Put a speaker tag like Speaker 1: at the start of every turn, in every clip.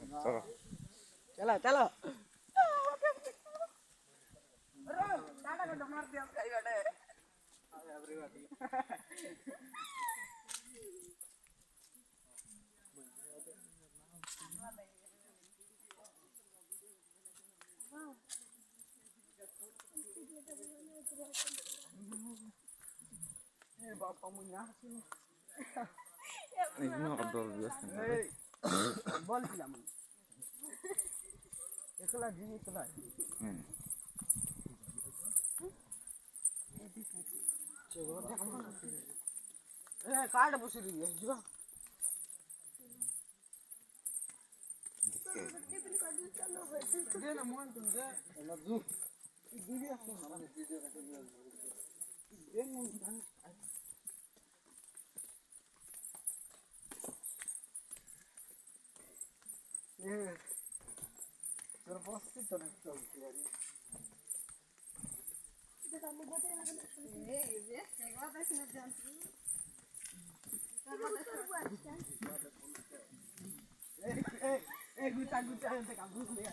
Speaker 1: चलो
Speaker 2: चलो चलो
Speaker 1: ini mau dol biasa
Speaker 2: বলছিলাম একলা দিন একলা কার্ড বসে দিয়ে ଯିବା গুটা গুটা কাপড় খুলে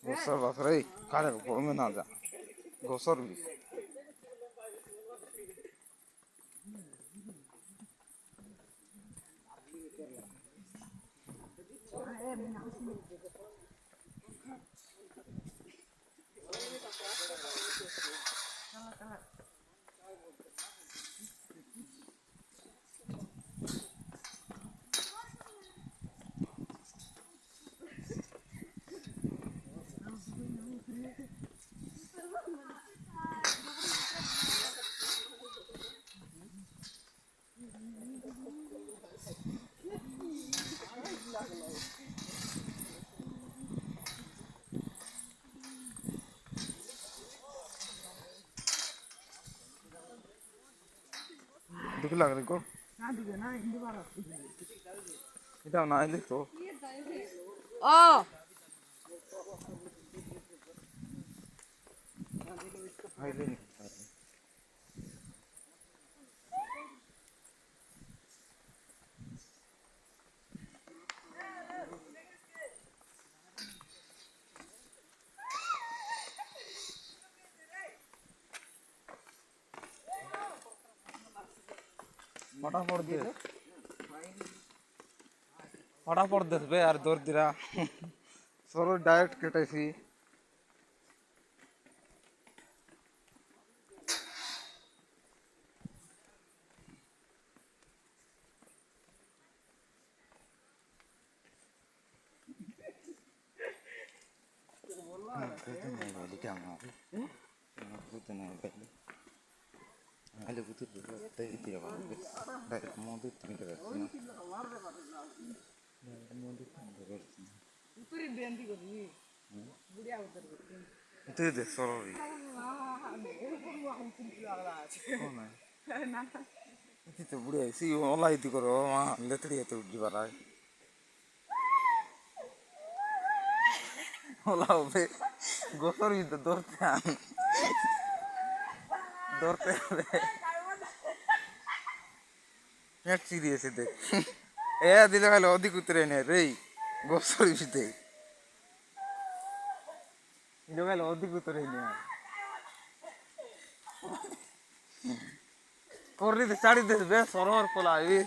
Speaker 1: gosor bakre kare ko me na ja gosor bi दुख लग रही को
Speaker 2: না দিবে না হিন্দু বার
Speaker 1: এটা না এলে তো
Speaker 2: ও
Speaker 1: আইলে নি फटाफट दे बे यार दौड़ दिरा सरो direct कटाइसी Ada butuh juga, tapi tidak apa-apa. Dari modal tidak bersih. Modal tidak bersih.
Speaker 2: উপরে বেন্দি করি বুড়িয়া উত্তর করতে
Speaker 1: Itu deh sorry. Oh nah.
Speaker 2: না
Speaker 1: Itu tuh budia sih, olah itu koro, mah lihat dia tuh gimana. Olah be, gosor itu dortean. Dorte be. Nyak serius itu. Dia kalau odi kuterene, rey, gosor itu. Dia kalau odi kuterene. Korni tuh cari deh, be soror pola ini.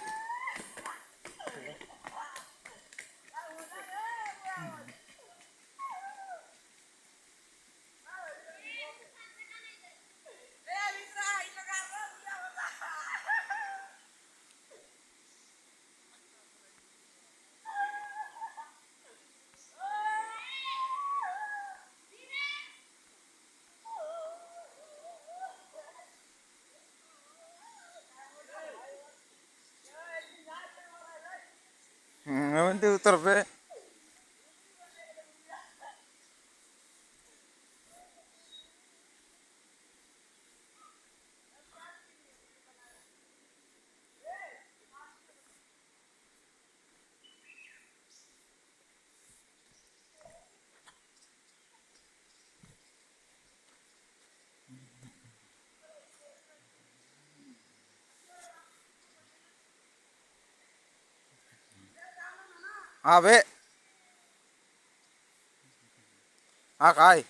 Speaker 1: मैं म्हणते उतर पे हाँ बे हाँ काय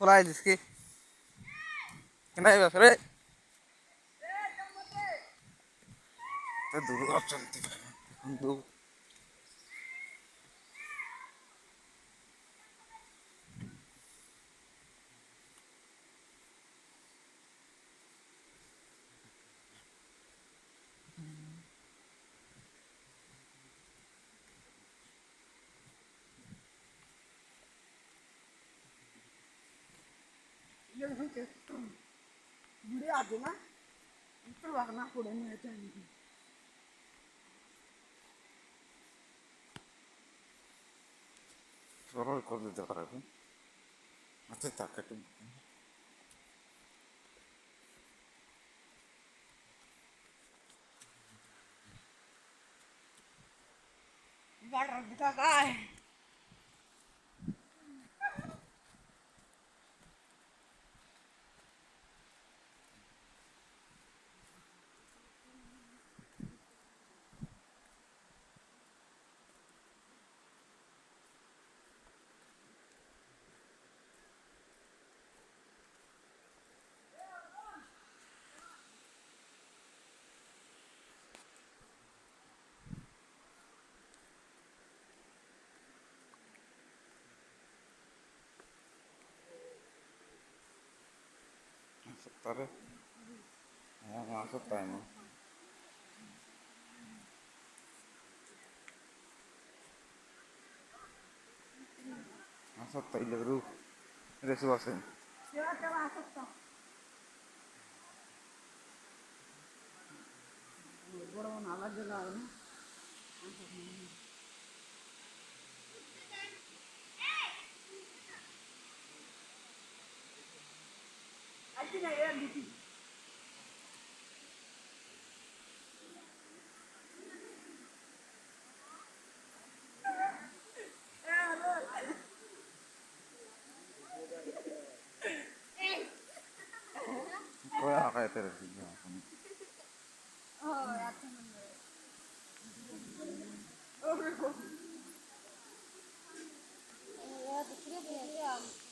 Speaker 1: फुलाई जिसकी नहीं बस रे तो दूर अब चलती दूर
Speaker 2: बुडी आते ना इतर वागना पुढे न्यायचं आहे
Speaker 1: सरळ कर देते करायचं आता ताकद
Speaker 2: गाडा बिटा काय
Speaker 1: सकता रे हाँ आ सकता है मैं आ सकता है इधर रू रेसवा से
Speaker 2: तेव्हा असं बरोबर आला गेला ना आजी नाही आहे भीती
Speaker 1: कोई आ गया तेरे से
Speaker 2: हो याचं नंबर ओ रे को दुसरे